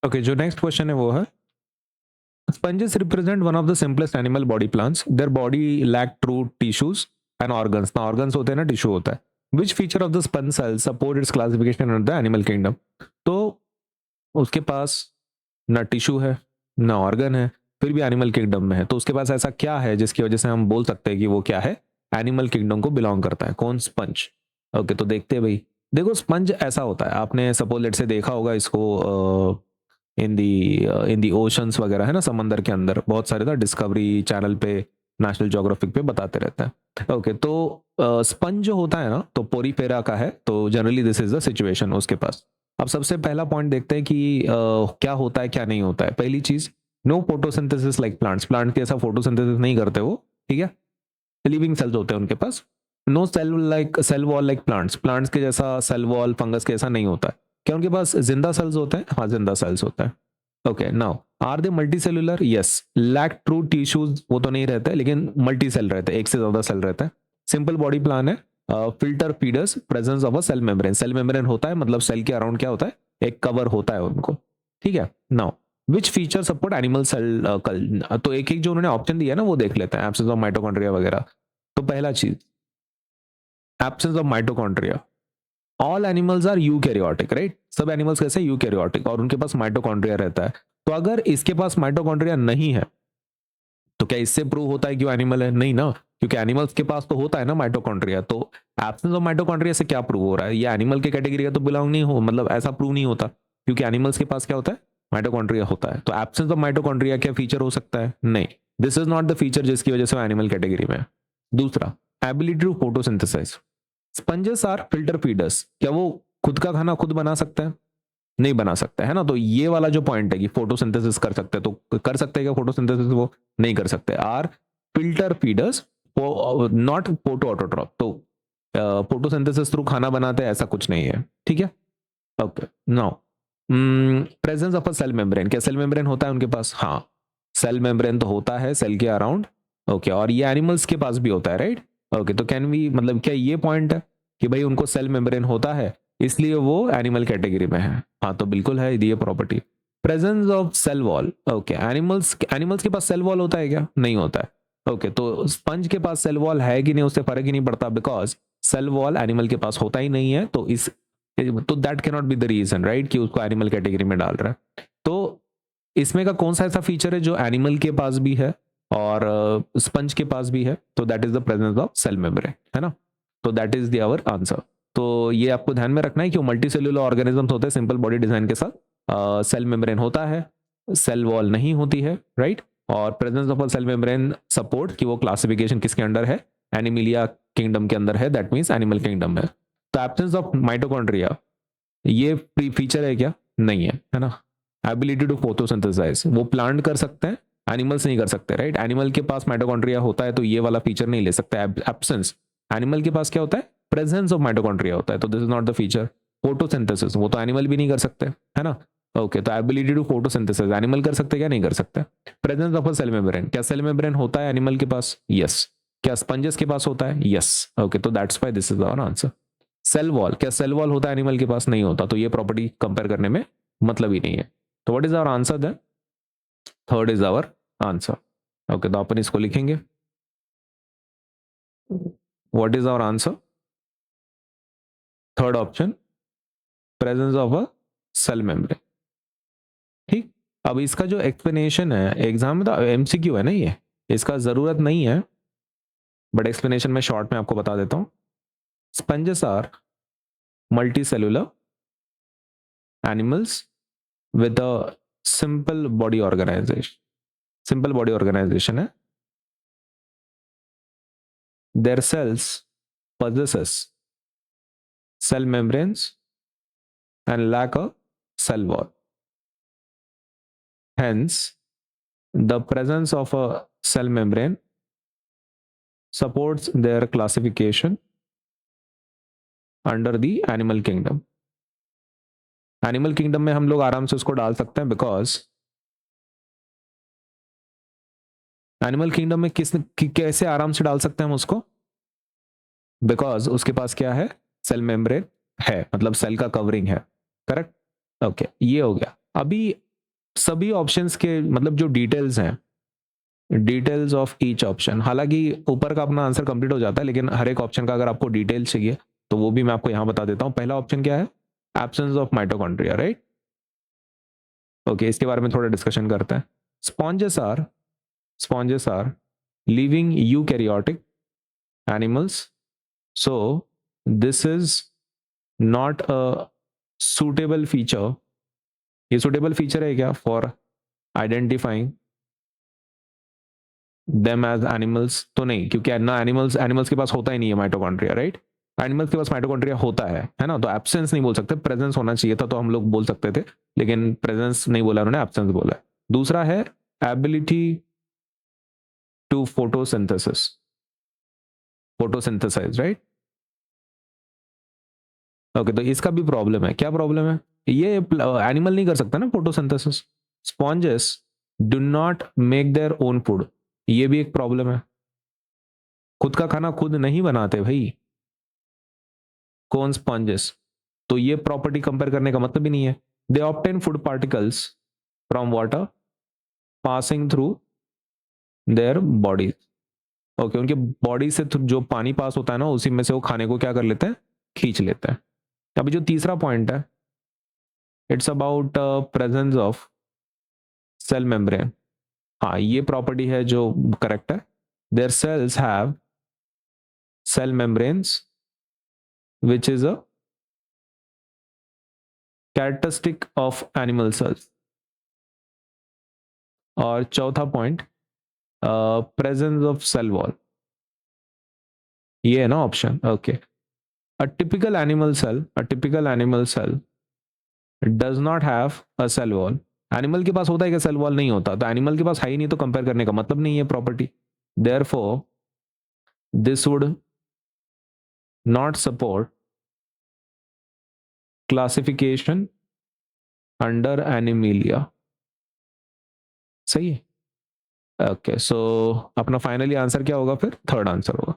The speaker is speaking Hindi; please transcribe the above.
ओके, जो नेक्स्ट क्वेश्चन है वो है sponges represent one of the simplest animal body plans. Their body lack true tissues and organs. ना organs होते हैं ना tissue होता है. Which feature of the sponge cells support its classification under the animal kingdom? तो उसके पास ना टिश्यू है ना ऑर्गन है, फिर भी एनिमल किंगडम में है. तो उसके पास ऐसा क्या है जिसकी वजह से हम बोल सकते हैं कि वो क्या है, एनिमल किंगडम को बिलोंग करता है. कौन? स्पंज. ओके, तो देखते हैं भाई. देखो स्पंज ऐसा होता है, आपने सपोज लेट से देखा होगा इसको इन दी ओशंस वगैरह, है ना, समंदर के अंदर बहुत सारे ना डिस्कवरी चैनल पे, नेशनल ज्योग्राफिक पे बताते रहता है. ओके, तो स्पंज जो होता है ना, तो पोरीफेरा का है, तो generally this is the situation उसके पास. अब सबसे पहला पॉइंट देखते हैं कि क्या होता है क्या नहीं होता है. पहली चीज, no photosynthesis like plants. Plant के ऐसा फोटोसिंथेसिस नहीं करते वो, ठीक है. लिविंग सेल्स होते हैं उनके पास. No cell wall like plants. Plants के जैसा सेल वॉल फंगस के ऐसा नहीं होता है. क्या उनके पास जिंदा सेल्स होते हैं? हाँ, जिंदा सेल्स होता है. Okay, now are they multicellular? Yes. Lack true tissues वो तो नहीं रहते, लेकिन मल्टी सेल रहते हैं, एक से ज्यादा सेल रहता है. सिंपल बॉडी प्लान है. Filter feeders, presence of a cell membrane. Cell membrane होता है, मतलब सेल के अराउंड क्या होता है, एक कवर होता है उनको, ठीक है. Now which feature support animal cell तो एक एक जो उन्होंने ऑप्शन दिया ना वो देख लेते हैं. एब्सेंस ऑफ माइटोकॉन्ड्रिया वगैरह. तो पहला चीज, absence of mitochondria. All animals are eukaryotic, right. सब एनिमल्स कैसे यूकैरियोटिक, और उनके पास माइटोकॉन्ड्रिया रहता है. तो अगर इसके पास माइटोकॉन्ड्रिया नहीं है तो क्या इससे प्रूव होता है कि वो एनिमल है? नहीं ना, क्योंकि एनिमल्स के पास तो होता है ना माइटोकॉन्ड्रिया. तो एब्सेंस ऑफ माइटोकॉन्ड्रिया से क्या प्रूव हो रहा है, ये एनिमल के कैटेगरी का तो बिलोंग नहीं हो, मतलब ऐसा प्रूव नहीं होता, क्योंकि एनिमल्स के पास क्या होता है, माइटोकॉन्ड्रिया होता है. तो एब्सेंस ऑफ माइटोकॉन्ड्रिया क्या फीचर हो सकता है? नहीं. This is not the feature जिसकी वजह से वो एनिमल कैटेगरी में है. दूसरा, ability to photosynthesize. Sponges are filter feeders. क्या वो खुद का खाना खुद बना सकते हैं? नहीं बना सकते, है ना. तो ये वाला जो पॉइंट है कि फोटोसिंथेसिस कर सकते हैं, तो कर सकते हैं क्या फोटोसिंथेसिस? वो नहीं कर सकते. Are filter feeders, not photoautotroph. तो फोटोसिंथेसिस थ्रू खाना बनाते हैं ऐसा कुछ नहीं है, ठीक है. Okay, now presence of a cell membrane. क्या सेल मेम्ब्रेन होता है उनके पास? हाँ, सेल मेम्ब्रेन तो होता है सेल के अराउंड. ओके, और ये एनिमल्स के पास भी होता है, राइट. ओके, तो कैन वी, मतलब क्या ये पॉइंट है कि भाई उनको सेल मेम्ब्रेन होता है इसलिए वो एनिमल कैटेगरी में है? हाँ, तो बिल्कुल है ये property. Presence of cell wall. Okay, animals animals के पास सेल वॉल होता है क्या? नहीं होता है. ओके, तो स्पंज के पास सेल वॉल है कि नहीं उससे फर्क ही नहीं पड़ता, बिकॉज सेल वॉल एनिमल के पास होता ही नहीं है. तो that can not be the reason, right, कि उसको एनिमल कैटेगरी में डाल रहा है. तो इसमें का कौन सा ऐसा फीचर है जो एनिमल के पास भी है और स्पंज के पास भी है? तो that is the presence of cell membrane, है ना. तो that is the our answer. तो ये आपको ध्यान में रखना है कि मल्टी सेल्यूलर ऑर्गेनिजम्स होते हैं सिंपल बॉडी डिजाइन के साथ. सेल मेम्ब्रेन होता है, सेल वॉल नहीं होती है, राइट. और presence of a cell membrane support कि वो क्लासिफिकेशन किसके अंडर है, एनिमिलिया किंगडम के अंदर है, दैट मीन्स एनिमल किंगडम है. तो एब्सेंस ऑफ माइटोकॉन्ड्रिया ये फीचर है क्या? नहीं है, है ना. एबिलिटी टू फोटोसिंथेसाइज वो प्लांट कर सकते हैं, एनिमल्स नहीं कर सकते, राइट. एनिमल के पास माइटोकॉन्ड्रिया होता है तो ये वाला फीचर नहीं ले सकता. एब्सेंस, एनिमल के पास क्या होता है, प्रेजेंस ऑफ माइटोकॉन्ड्रिया होता है, तो this is not the feature. Photosynthesis वो तो एनिमल भी नहीं कर सकते, है ना. ओके, तो एबिलिटी टू फोटोसिंथेसिस एनिमल कर सकते क्या? नहीं कर सकते. Presence of a cell membrane, क्या सेल मेम्ब्रेन होता है एनिमल के पास? यस. क्या स्पंजेस के पास होता है? यस. ओके, तो that's why this is our answer. Cell wall, क्या सेल वॉल होता है एनिमल के पास? नहीं होता, तो ये प्रॉपर्टी कंपेयर करने में मतलब ही नहीं है. तो what is our answer then? Third is our answer. Okay, तो अपन इसको लिखेंगे. What is our answer? Third option, presence of a cell membrane. ठीक. अब इसका जो एक्सप्लेनेशन है एग्जाम में, तो एमसीक्यू है ना ये, इसका जरूरत नहीं है, बट एक्सप्लेनेशन में शॉर्ट में आपको बता देता हूं. Sponges are multicellular animals with a simple body organization. Simple body organization है. Their cells possesses cell membranes and lack a cell wall. Hence, the presence of a cell membrane supports their classification under the animal kingdom. Animal kingdom में हम लोग आराम से उसको डाल सकते हैं, बिकॉज एनिमल किंगडम में कैसे आराम से डाल सकते हैं हम उसको? बिकॉज उसके पास क्या है, सेल मेम्ब्रेन है, मतलब सेल का कवरिंग है, करेक्ट. ओके, ये हो गया. अभी सभी ऑप्शंस के मतलब जो डिटेल्स हैं, डिटेल्स ऑफ ईच ऑप्शन, हालांकि ऊपर का अपना आंसर कंप्लीट हो जाता है, लेकिन हर एक ऑप्शन का अगर आपको डिटेल्स चाहिए तो वो भी मैं आपको यहाँ बता देता हूँ। पहला ऑप्शन क्या है? Absence of mitochondria, right? Okay, इसके बारे में थोड़ा डिस्कशन करते हैं। Sponges are living eukaryotic animals, so this is not a suitable feature. ये सुटेबल फीचर है क्या for identifying them as animals? तो नहीं, क्योंकि ना एनिमल्स के पास होता ही नहीं है माइटोकॉन्ड्रिया, राइट? एनिमल्स के पास माइटोकॉन्ड्रिया होता है ना? तो एब्सेंस नहीं बोल सकते, प्रेजेंस होना चाहिए था तो हम लोग बोल सकते थे, लेकिन प्रेजेंस नहीं बोला उन्होंने, एब्सेंस बोला है। दूसरा है ability to photosynthesise, right? Okay, तो इसका भी प्रॉब्लम है। क्या प्रॉब्लम है? ये एनिमल नहीं कर सकता ना photosynthesis. Sponges do not make their own food, ये भी एक प्रॉब्लम है। खुद का खाना खुद नहीं बनाते भाई कौन? स्पॉन्जेस। तो ये प्रॉपर्टी कंपेयर करने का मतलब ही नहीं है। They obtain food particles from water passing through their bodies. Okay, उनके बॉडी से जो पानी पास होता है ना, उसी में से वो खाने को क्या कर लेते हैं? खींच लेते हैं। अभी जो तीसरा पॉइंट है, it's about presence of cell membrane. हाँ, ये प्रॉपर्टी है जो करेक्ट है। Their cells have cell membranes which is a characteristic of animal cells. और चौथा point, presence of cell wall, ये है ना option. Okay, a typical animal cell does not have a cell wall। Animal के पास होता है क्या सेल वॉल? नहीं होता, तो एनिमल के पास है ही नहीं, तो कंपेयर करने का मतलब नहीं है property. Therefore this would not support classification under Animalia. सही है। ओके, सो अपना फाइनली आंसर क्या होगा फिर? थर्ड आंसर होगा।